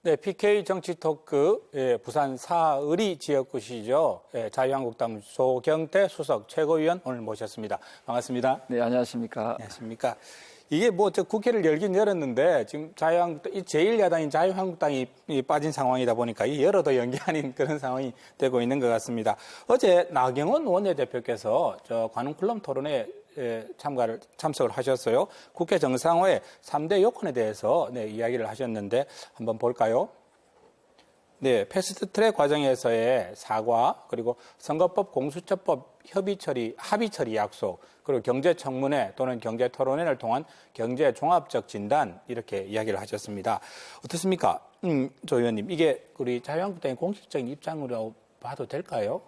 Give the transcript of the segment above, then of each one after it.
네, PK 정치 토크, 예, 부산 사의리 지역구시죠. 예, 자유한국당 조경태 수석 최고위원 오늘 모셨습니다. 반갑습니다. 네, 안녕하십니까. 안녕하십니까. 이게 뭐, 국회를 열긴 열었는데, 지금 이 제1야당인 자유한국당이 빠진 상황이다 보니까 이 열어도 연기 아닌 그런 상황이 되고 있는 것 같습니다. 어제 나경원 원내대표께서 관훈 클럽 토론회 참석을 하셨어요. 국회 정상화의 3대 요건에 대해서 이야기를 하셨는데 한번 볼까요? 네, 패스트트랙 과정에서의 사과, 그리고 선거법, 공수처법 합의 처리 약속, 그리고 경제청문회 또는 경제토론회를 통한 경제종합적 진단 이렇게 이야기를 하셨습니다. 어떻습니까? 조 의원님, 이게 우리 자유한국당의 공식적인 입장으로 봐도 될까요?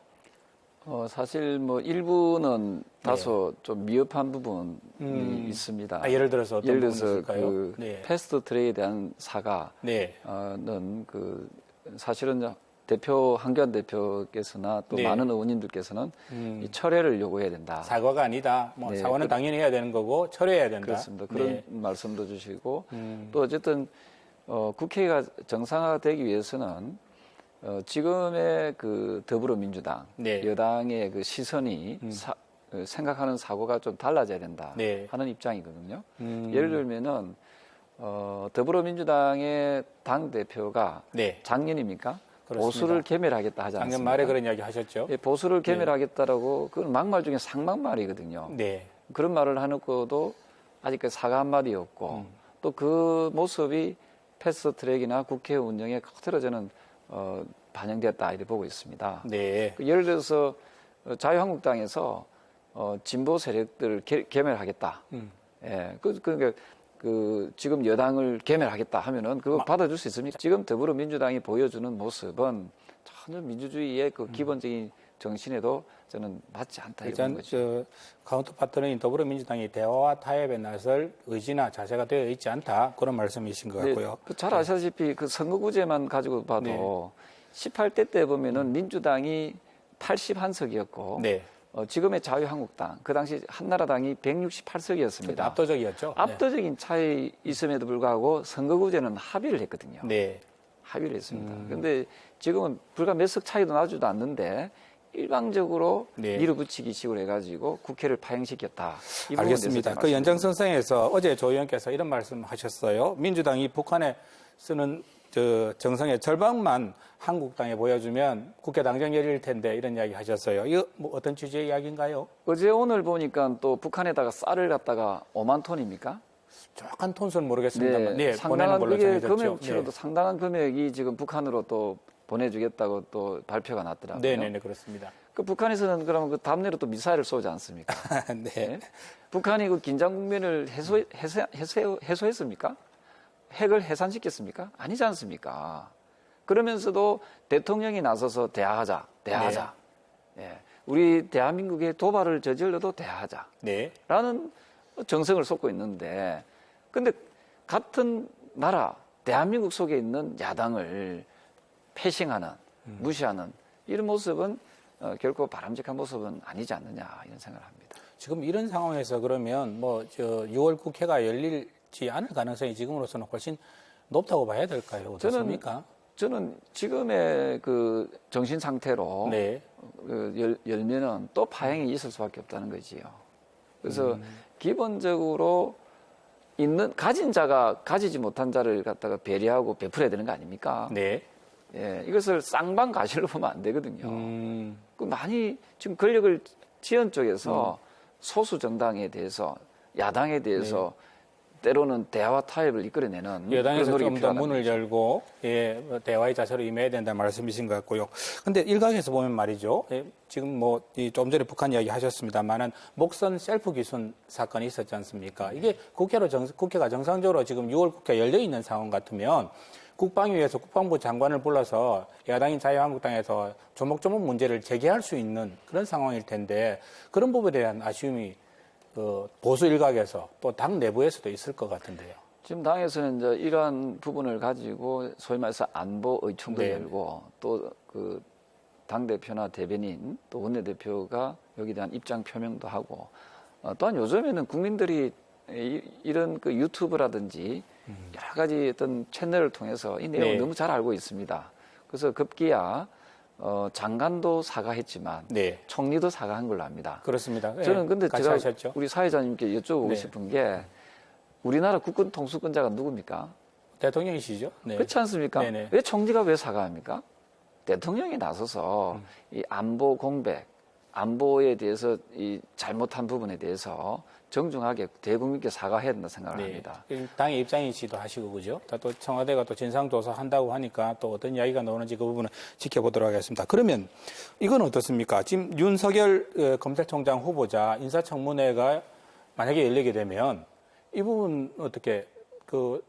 사실 일부는 다소 좀 미흡한 부분이 있습니다. 예를 들어서 어떤 예를 부분이 들어서 있을까요? 패스트 트랙에 대한 사과는 사실은 한교안 대표께서나 또 많은 의원님들께서는 이 철회를 요구해야 된다. 사과가 아니다. 사과는 당연히 해야 되는 거고 철회해야 된다. 그렇습니다. 그런 말씀도 주시고 또 어쨌든 국회가 정상화되기 위해서는 지금의 그 더불어민주당 여당의 그 시선이 생각하는 사고가 좀 달라져야 된다 하는 입장이거든요. 예를 들면은 더불어민주당의 당 대표가 작년입니까? 그렇습니다. 보수를 개멸하겠다 하지 않습니까? 작년 말에 그런 이야기 하셨죠. 보수를 개멸하겠다라고 그건 막말 중에 상막말이거든요. 그런 말을 하놓고도 아직까지 사과 한마디 없고 또 그 모습이 패스트트랙이나 국회 운영에 그대로 저는 반영됐다 이렇게 보고 있습니다. 예를 들어서 자유한국당에서 진보 세력들을 개멸하겠다. 그러니까 지금 여당을 개멸하겠다 하면은 그거 받아줄 수 있습니까? 지금 더불어민주당이 보여주는 모습은 전혀 민주주의의 그 기본적인 정신에도 저는 맞지 않다 이런 거죠. 카운터 파트너인 더불어민주당이 대화와 타협에 나설 의지나 자세가 되어 있지 않다 그런 말씀이신 것 같고요. 잘 아시다시피 그 선거구제만 가지고 봐도 18대 때 보면은 민주당이 81석이었고 지금의 자유한국당 그 당시 한나라당이 168석이었습니다. 압도적이었죠. 압도적인 차이 있음에도 불구하고 선거구제는 합의를 했거든요. 합의를 했습니다. 그런데 지금은 불과 몇 석 차이도 나지도 않는데 일방적으로 밀어붙이기 식으로 해가지고 국회를 파행시켰다. 알겠습니다. 그 연장선상에서 어제 조 의원께서 이런 말씀하셨어요. 민주당이 북한에 쓰는 정성의 절반만 한국당에 보여주면 국회 당정 열릴 텐데 이런 이야기 하셨어요. 이거 어떤 취지의 이야기인가요? 어제 오늘 보니까 또 북한에다가 쌀을 갖다가 5만 톤입니까? 정확한 톤수는 모르겠습니다만 상당한 이게 금액치로도 상당한 금액이 지금 북한으로 또 보내주겠다고 또 발표가 났더라고요. 네, 그렇습니다. 그 북한에서는 그러면 그 다음내로 또 미사일을 쏘지 않습니까? 북한이 그 긴장 국면을 해소했습니까? 핵을 해산시켰습니까? 아니지 않습니까? 그러면서도 대통령이 나서서 대화하자. 우리 대한민국의 도발을 저질러도 대화하자. 라는 정성을 쏟고 있는데, 근데 같은 나라, 대한민국 속에 있는 야당을 패싱하는, 무시하는 이런 모습은 결코 바람직한 모습은 아니지 않느냐 이런 생각을 합니다. 지금 이런 상황에서 그러면 6월 국회가 열리지 않을 가능성이 지금으로서는 훨씬 높다고 봐야 될까요? 어떻습니까? 저는 지금의 그 정신 상태로 열면은 또 파행이 있을 수밖에 없다는 거지요. 그래서 기본적으로 가진 자가 가지지 못한 자를 갖다가 배려하고 베풀어야 되는 거 아닙니까? 이것을 쌍방가실로 보면 안 되거든요. 많이 지금 권력을 지은 쪽에서 소수 정당에 대해서 야당에 대해서 때로는 대화와 타협을 이끌어내는 여당에서 좀 더 문을 열고 대화의 자세로 임해야 된다는 말씀이신 것 같고요. 근데 일각에서 보면 말이죠. 지금 좀 전에 북한 이야기 하셨습니다만은 목선 셀프 기순 사건이 있었지 않습니까? 이게 국회가 정상적으로 지금 6월 국회가 열려 있는 상황 같으면 국방위에서 국방부 장관을 불러서 야당인 자유한국당에서 조목조목 문제를 제기할 수 있는 그런 상황일 텐데 그런 부분에 대한 아쉬움이 보수 일각에서 또 당 내부에서도 있을 것 같은데요. 지금 당에서는 이제 이러한 부분을 가지고 소위 말해서 안보 의총도 열고 또 그 당대표나 대변인 또 원내대표가 여기에 대한 입장 표명도 하고 또한 요즘에는 국민들이 이런 그 유튜브라든지 여러 가지 어떤 채널을 통해서 이 내용을 네. 너무 잘 알고 있습니다. 그래서 급기야 장관도 사과했지만 네. 총리도 사과한 걸로 압니다. 그렇습니다. 저는 근데 같이 제가 하셨죠? 우리 사회자님께 여쭤보고 네. 싶은 게 우리나라 국군 통수권자가 누굽니까? 대통령이시죠? 네. 그렇지 않습니까? 네네. 왜 총리가 왜 사과합니까? 대통령이 나서서 이 안보 공백, 안보에 대해서 이 잘못한 부분에 대해서 정중하게 대국민께 사과해야 된다 생각을 합니다. 당의 입장이시도 하시고 그죠? 또 청와대가 또 진상조사 한다고 하니까 또 어떤 이야기가 나오는지 그 부분은 지켜보도록 하겠습니다. 그러면 이건 어떻습니까? 지금 윤석열 검찰총장 후보자 인사청문회가 만약에 열리게 되면 이 부분 어떻게 그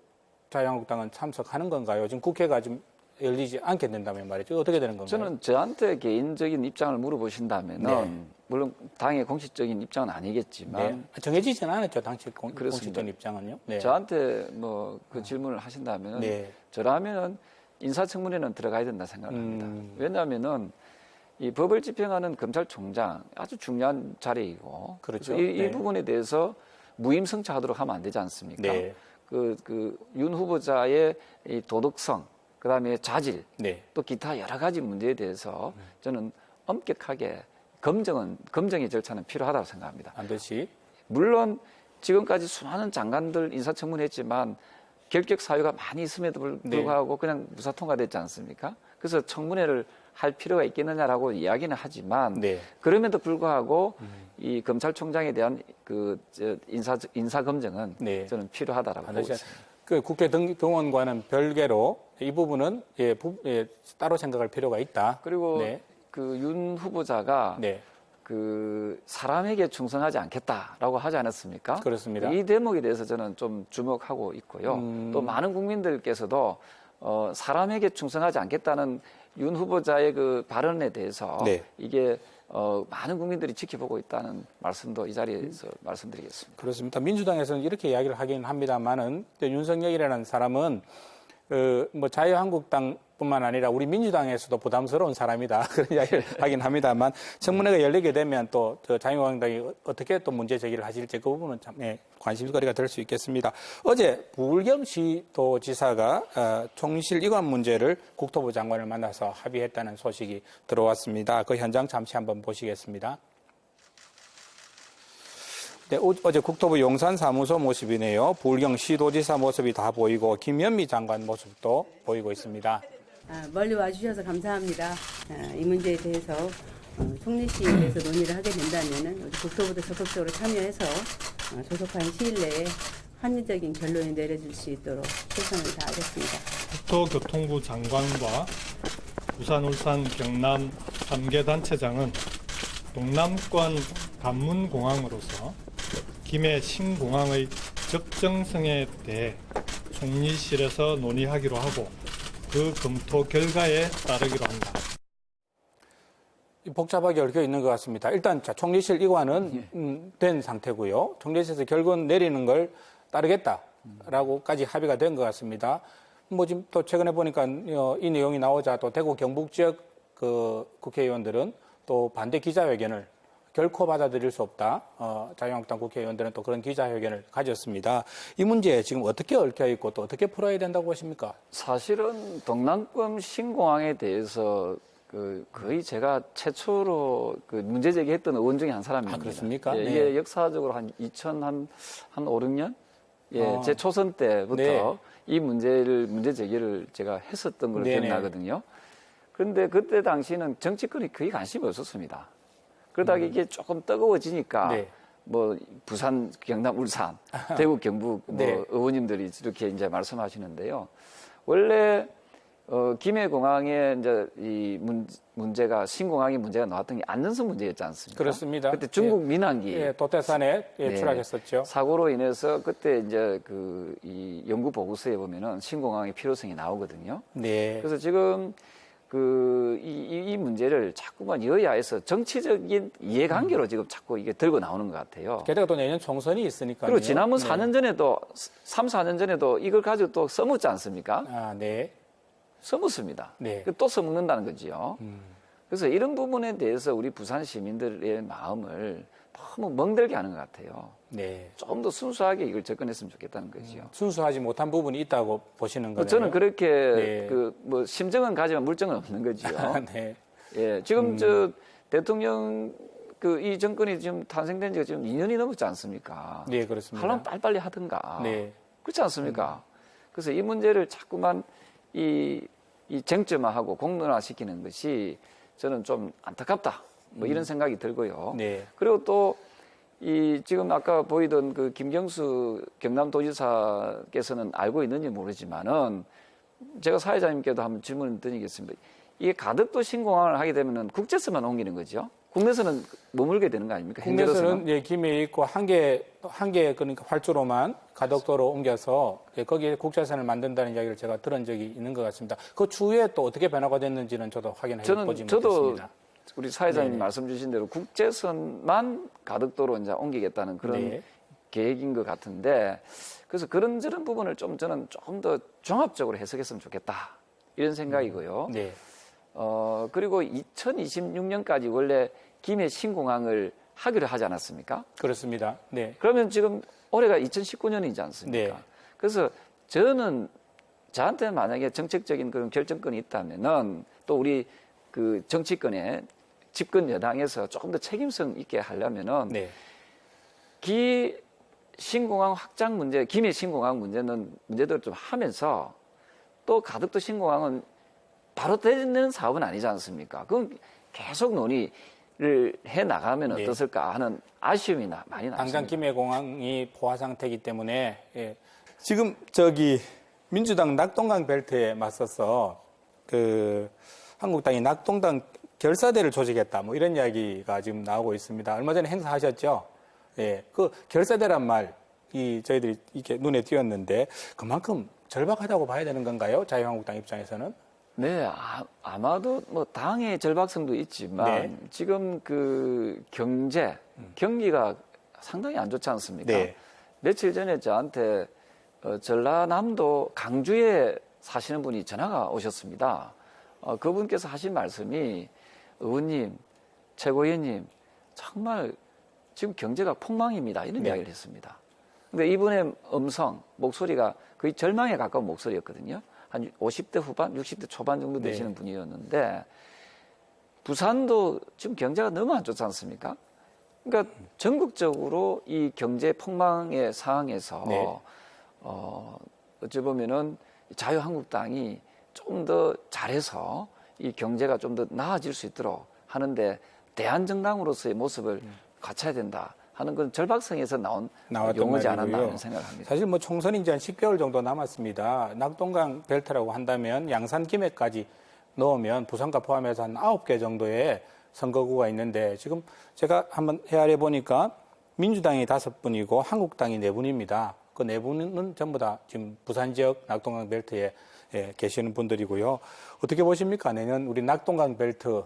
자유한국당은 참석하는 건가요? 지금 국회가 좀 열리지 않게 된다면 말이죠. 어떻게 되는 건가요? 저는 저한테 개인적인 입장을 물어보신다면은 네. 물론 당의 공식적인 입장은 아니겠지만 네. 정해지지는 않았죠. 당시 그렇습니다. 공식적인 입장은요. 네. 저한테 뭐 그 질문을 하신다면 네. 저라면은 인사청문회는 들어가야 된다 생각합니다. 왜냐하면은 이 법을 집행하는 검찰총장 아주 중요한 자리이고 그렇죠. 이 네. 부분에 대해서 무임승차하도록 하면 안 되지 않습니까? 네. 윤 후보자의 이 도덕성, 그다음에 자질, 네. 또 기타 여러 가지 문제에 대해서 저는 엄격하게 검증의 절차는 필요하다고 생각합니다. 반드시. 물론 지금까지 수많은 장관들 인사청문회 했지만 결격 사유가 많이 있음에도 불구하고 그냥 무사 통과됐지 않습니까? 그래서 청문회를 할 필요가 있겠느냐라고 이야기는 하지만 네. 그럼에도 불구하고 이 검찰총장에 대한 인사 검증은 네. 저는 필요하다라고 보고 있습니다. 그 국회 등원과는 별개로 이 부분은 따로 생각할 필요가 있다. 그리고 네. 그 윤 후보자가 네. 그 사람에게 충성하지 않겠다라고 하지 않았습니까? 그렇습니다. 이 대목에 대해서 저는 좀 주목하고 있고요. 또 많은 국민들께서도 사람에게 충성하지 않겠다는 윤 후보자의 그 발언에 대해서 네. 이게 많은 국민들이 지켜보고 있다는 말씀도 이 자리에서 말씀드리겠습니다. 그렇습니다. 민주당에서는 이렇게 이야기를 하긴 합니다만은 윤석열이라는 사람은 뭐 자유한국당뿐만 아니라 우리 민주당에서도 부담스러운 사람이다 그런 이야기를 하긴 합니다만 청문회가 열리게 되면 또 자유한국당이 어떻게 또 문제 제기를 하실지 그 부분은 참 관심거리가 될 수 있겠습니다. 어제 부울경시도지사가 총리실 이관 문제를 국토부 장관을 만나서 합의했다는 소식이 들어왔습니다. 그 현장 잠시 한번 보시겠습니다. 네, 어제 국토부 용산사무소 모습이네요. 부울경 시도지사 모습이 다 보이고 김현미 장관 모습도 보이고 있습니다. 멀리 와주셔서 감사합니다. 이 문제에 대해서 총리실에서 논의를 하게 된다면 우리 국토부도 적극적으로 참여해서 조속한 시일 내에 합리적인 결론을 내려줄 수 있도록 최선을 다하겠습니다. 국토교통부 장관과 부산, 울산, 경남 3개 단체장은 동남권 관문공항으로서 김해 신공항의 적정성에 대해 총리실에서 논의하기로 하고 그 검토 결과에 따르기로 한다. 복잡하게 얽혀 있는 것 같습니다. 일단 총리실 이관은 된 상태고요. 총리실에서 결론 내리는 걸 따르겠다라고까지 합의가 된 것 같습니다. 뭐 지금 또 최근에 보니까 이 내용이 나오자 또 대구 경북 지역 그 국회의원들은 또 반대 기자회견을 결코 받아들일 수 없다. 자유한국당 국회의원들은 또 그런 기자회견을 가졌습니다. 이 문제 지금 어떻게 얽혀 있고 또 어떻게 풀어야 된다고 보십니까? 사실은 동남권 신공항에 대해서 거의 제가 최초로 문제 제기했던 의원 중에 한 사람입니다. 그렇습니까? 예, 네. 이게 역사적으로 한 5, 6년? 예, 제 초선 때부터 네. 이 문제 제기를 제가 했었던 걸로 네네. 기억나거든요. 그런데 그때 당시는 정치권이 거의 관심이 없었습니다. 그러다가 이게 조금 뜨거워지니까 네. 뭐 부산, 경남, 울산, 대구, 경북 네. 의원님들이 이렇게 이제 말씀하시는데요. 원래 김해 공항에 이제 이 문제가 신공항의 문제가 나왔던 게 안전성 문제였지 않습니까? 그렇습니다. 그때 중국 민항기 도태산에 추락했었죠. 사고로 인해서 그때 이제 이 연구 보고서에 보면은 신공항의 필요성이 나오거든요. 네. 그래서 지금 이 문제를 자꾸만 여야에서 정치적인 이해관계로 지금 자꾸 이게 들고 나오는 것 같아요. 게다가 또 내년 총선이 있으니까요. 그리고 지난번 네. 4년 전에도 3, 4년 전에도 이걸 가지고 또 써먹지 않습니까? 아, 네. 써먹습니다. 네. 또 써먹는다는 거지요. 그래서 이런 부분에 대해서 우리 부산 시민들의 마음을 너무 멍들게 하는 것 같아요. 네. 좀 더 순수하게 이걸 접근했으면 좋겠다는 거죠. 순수하지 못한 부분이 있다고 보시는 거네요. 저는 그렇게 네. 뭐 심정은 가지만 물정은 없는 거죠. 네. 예, 지금 저 대통령 이 정권이 지금 탄생된 지가 지금 2년이 넘었지 않습니까? 네, 그렇습니다. 하려면 빨리빨리 하든가. 네. 그렇지 않습니까? 그래서 이 문제를 자꾸만 이 쟁점화하고 공론화시키는 것이 저는 좀 안타깝다. 뭐 이런 생각이 들고요. 네. 그리고 또 지금 아까 보이던 그 김경수 경남도지사께서는 알고 있는지 모르지만은 제가 사회자님께도 한번 질문을 드리겠습니다. 이게 가덕도 신공항을 하게 되면은 국제선만 옮기는 거죠. 국내선은 머물게 되는 거 아닙니까? 국내선은 예, 김해에 있고 한 개 그러니까 활주로만 가덕도로 옮겨서 예, 거기에 국제선을 만든다는 이야기를 제가 들은 적이 있는 것 같습니다. 그 추후에 또 어떻게 변화가 됐는지는 저도 확인해 보지 못했습니다. 우리 사회자님 네네. 말씀 주신 대로 국제선만 가덕도로 이제 옮기겠다는 그런 네. 계획인 것 같은데 그래서 그런저런 부분을 저는 조금 더 종합적으로 해석했으면 좋겠다 이런 생각이고요. 네. 그리고 2026년까지 원래 김해 신공항을 하기로 하지 않았습니까? 그렇습니다. 네. 그러면 지금 올해가 2019년이지 않습니까? 네. 그래서 저한테 만약에 정책적인 그런 결정권이 있다면은 또 우리 그 정치권에 집권 여당에서 조금 더 책임성 있게 하려면은 네. 신공항 확장 문제, 김해 신공항 문제들을 좀 하면서 또 가덕도 신공항은 바로 되는 사업은 아니지 않습니까? 그건 계속 논의를 해 나가면 네. 어떻을까 하는 아쉬움이 많이 남습니다. 당장 김해공항이 포화 상태이기 때문에 예. 지금 민주당 낙동강 벨트에 맞서서 한국당이 낙동강 결사대를 조직했다 뭐 이런 이야기가 지금 나오고 있습니다. 얼마 전에 행사하셨죠? 예. 그 결사대란 말이 저희들이 이렇게 눈에 띄었는데 그만큼 절박하다고 봐야 되는 건가요? 자유한국당 입장에서는? 네, 아마도 뭐 당의 절박성도 있지만 네. 지금 그 경기가 상당히 안 좋지 않습니까? 네. 며칠 전에 저한테 전라남도 강주에 사시는 분이 전화가 오셨습니다. 그분께서 하신 말씀이 의원님, 최고위원님 정말 지금 경제가 폭망입니다. 이런 네. 이야기를 했습니다. 근데 이분의 목소리가 거의 절망에 가까운 목소리였거든요. 한 50대 후반, 60대 초반 정도 되시는 네. 분이었는데 부산도 지금 경제가 너무 안 좋지 않습니까? 그러니까 전국적으로 이 경제 폭망의 상황에서 네. 어찌 보면은 자유한국당이 좀 더 잘해서 이 경제가 좀 더 나아질 수 있도록 하는데 대한정당으로서의 모습을 갖춰야 된다 하는 건 절박성에서 나온 용어지 않았나 하는 생각을 합니다. 사실 뭐 총선이 이제 한 10개월 정도 남았습니다. 낙동강 벨트라고 한다면 양산 김해까지 넣으면 부산과 포함해서 한 9개 정도의 선거구가 있는데 지금 제가 한번 헤아려 보니까 민주당이 5분이고 한국당이 4분입니다. 그 4분은 전부 다 지금 부산 지역 낙동강 벨트에 계시는 분들이고요. 어떻게 보십니까? 내년 우리 낙동강 벨트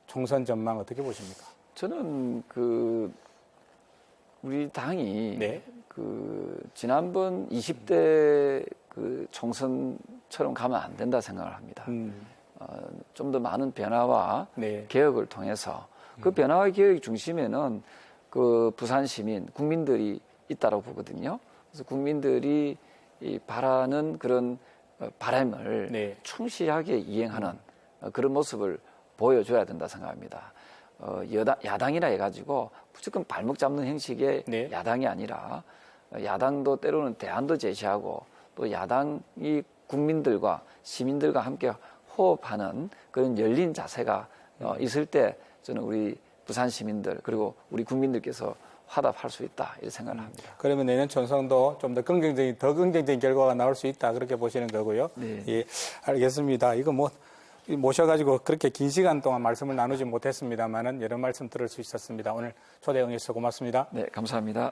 총선 전망 어떻게 보십니까? 저는 우리 당이 네. 지난번 20대 총선처럼 가면 안 된다 생각을 합니다. 좀 더 많은 변화와 네. 개혁을 통해서 그 변화와 개혁의 중심에는 부산 시민, 국민들이 있다고 보거든요. 그래서 국민들이 바라는 그런 바람을 네. 충실하게 이행하는 그런 모습을 보여줘야 된다 생각합니다. 야당이라 해가지고 무조건 발목 잡는 형식의 네. 야당이 아니라 야당도 때로는 대안도 제시하고 또 야당이 국민들과 시민들과 함께 호흡하는 그런 열린 자세가 있을 때 저는 우리 부산 시민들 그리고 우리 국민들께서 화답할 수 있다 이렇게 생각을 합니다. 그러면 내년 총선도 좀 더 긍정적인 결과가 나올 수 있다 그렇게 보시는 거고요. 네. 예, 알겠습니다. 이거 모셔가지고 그렇게 긴 시간 동안 말씀을 나누지 못했습니다만은 여러 말씀 들을 수 있었습니다. 오늘 초대 응해주셔서 고맙습니다. 네, 감사합니다.